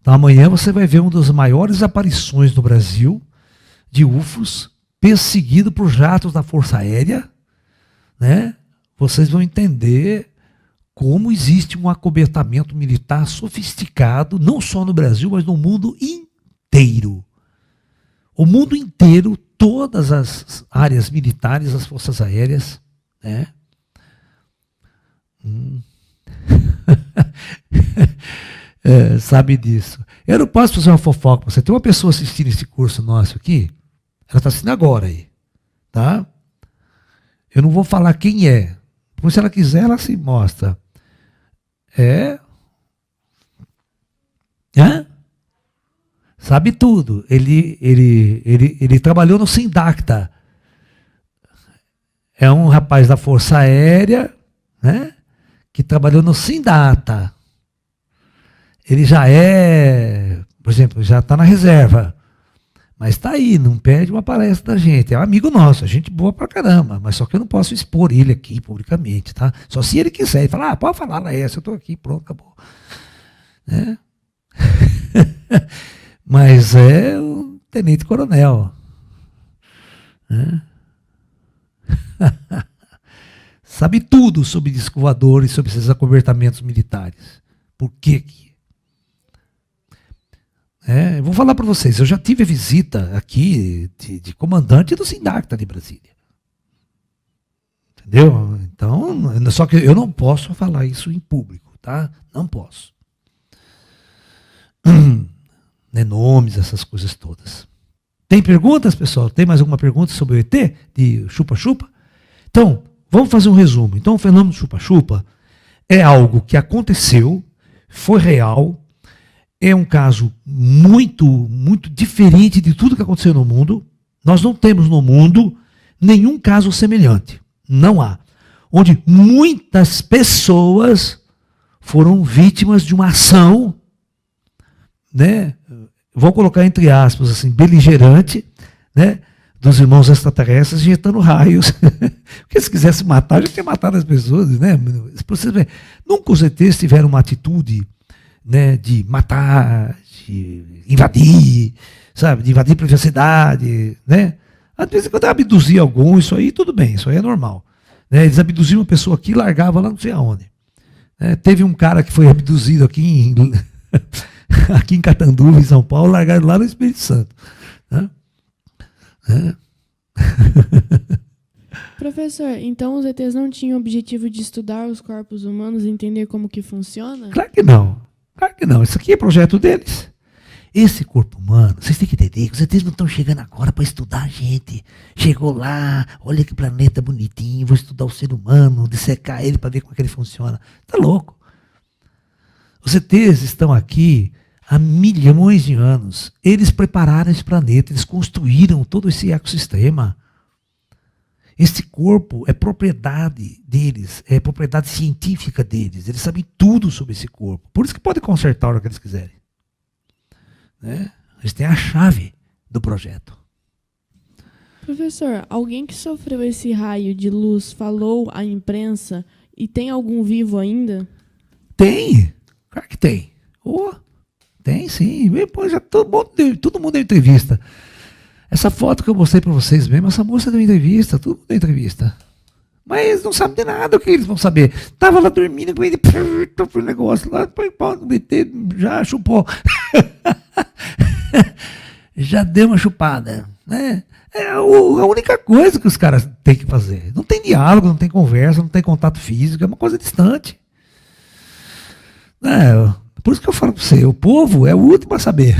Então amanhã você vai ver uma das maiores aparições no Brasil de UFOs, perseguido por jatos da Força Aérea, né? Vocês vão entender como existe um acobertamento militar sofisticado, não só no Brasil, mas no mundo inteiro. O mundo inteiro, todas as áreas militares, as forças aéreas, né? Sabe disso. Eu não posso fazer uma fofoca para você. Tem uma pessoa assistindo esse curso nosso aqui, ela está assistindo agora aí, tá? Eu não vou falar quem é. Depois, se ela quiser, ela se mostra. Sabe tudo. Ele trabalhou no Sindacta. É um rapaz da Força Aérea, né? Que trabalhou no Sindata. Ele já por exemplo, já está na reserva. Mas está aí, não perde uma palestra da gente. É um amigo nosso, gente boa pra caramba. Mas só que eu não posso expor ele aqui publicamente, tá? Só se ele quiser. Ele falar, pode falar, Laércio, eu estou aqui, pronto, acabou. Né? Mas é um tenente-coronel. Né? Sabe tudo sobre disco voador e sobre esses acobertamentos militares. Por quê? Eu vou falar para vocês, eu já tive a visita aqui de comandante do Sindacta de Brasília. Entendeu? Então, só que eu não posso falar isso em público, tá? Não posso. Nomes, essas coisas todas. Tem perguntas, pessoal? Tem mais alguma pergunta sobre o ET de chupa-chupa? Então, vamos fazer um resumo. Então, o fenômeno chupa-chupa é algo que aconteceu, foi real, é um caso muito, muito diferente de tudo que aconteceu no mundo. Nós não temos no mundo nenhum caso semelhante. Não há. Onde muitas pessoas foram vítimas de uma ação, né? Vou colocar entre aspas, assim, beligerante, né? Dos irmãos extraterrestres injetando raios. Porque se quisesse matar, já tinha matado as pessoas, né? Nunca os ETs tiveram uma atitude, né, de matar, de invadir, sabe, de invadir privacidade, né? Às vezes quando abduzir algum, isso aí tudo bem, isso aí é normal. Né? Eles abduziam uma pessoa aqui e largavam lá não sei aonde. Teve um cara que foi abduzido aqui aqui em Catanduva, em São Paulo, largaram lá no Espírito Santo. Né? Professor, então os ETs não tinham o objetivo de estudar os corpos humanos e entender como que funciona? Claro que não. Claro que não. Isso aqui é projeto deles. Esse corpo humano, vocês têm que entender que os ETs não estão chegando agora para estudar a gente. Chegou lá, olha que planeta bonitinho, vou estudar o ser humano, dissecar ele para ver como é que ele funciona. Tá louco. Os ETs estão aqui há milhões de anos. Eles prepararam esse planeta, eles construíram todo esse ecossistema. Esse corpo é propriedade deles, é propriedade científica deles. Eles sabem tudo sobre esse corpo. Por isso que podem consertar a hora que eles quiserem. Né? Eles têm a chave do projeto. Professor, alguém que sofreu esse raio de luz falou à imprensa e tem algum vivo ainda? Tem. Claro que tem. Tem sim. Depois já todo mundo deu entrevista. Essa foto que eu mostrei para vocês mesmo, essa moça deu entrevista, tudo deu entrevista. Mas eles não sabem de nada, o que eles vão saber? Tava lá dormindo com ele, o negócio lá, põe pau no BT, já chupou. Já deu uma chupada. Né? É a única coisa que os caras têm que fazer. Não tem diálogo, não tem conversa, não tem contato físico, é uma coisa distante. Por isso que eu falo para você, o povo é o último a saber.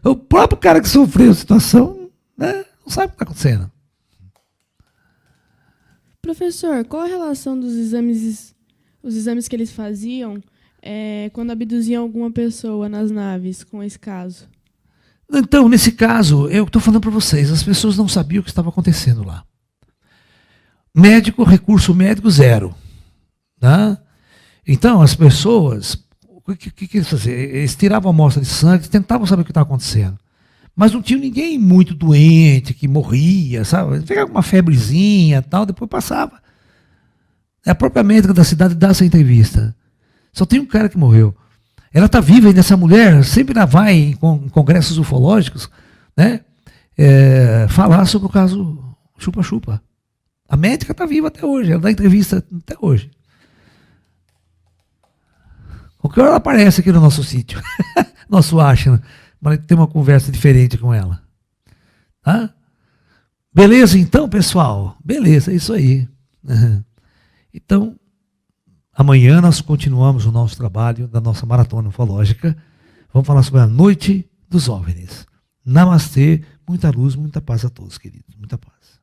O próprio cara que sofreu a situação, né, não sabe o que está acontecendo. Professor, qual a relação dos exames, os exames que eles faziam quando abduziam alguma pessoa nas naves com esse caso? Então, nesse caso, eu estou falando para vocês, as pessoas não sabiam o que estava acontecendo lá. Recurso médico zero. Tá? Então, as pessoas... O que eles faziam? Eles tiravam a amostra de sangue, tentavam saber o que estava acontecendo. Mas não tinha ninguém muito doente, que morria, sabe? Pegava uma febrezinha e tal, depois passava. A própria médica da cidade dá essa entrevista. Só tem um cara que morreu. Ela está viva ainda, essa mulher, sempre ela vai em congressos ufológicos, né? Falar sobre o caso chupa-chupa. A médica está viva até hoje, ela dá entrevista até hoje. Qualquer hora ela aparece aqui no nosso sítio, nosso ashram, mas tem uma conversa diferente com ela. Tá? Beleza então, pessoal? Beleza, é isso aí. Uhum. Então, amanhã nós continuamos o nosso trabalho da nossa maratona ufológica. Vamos falar sobre a noite dos OVNIs. Namastê, muita luz, muita paz a todos, queridos. Muita paz.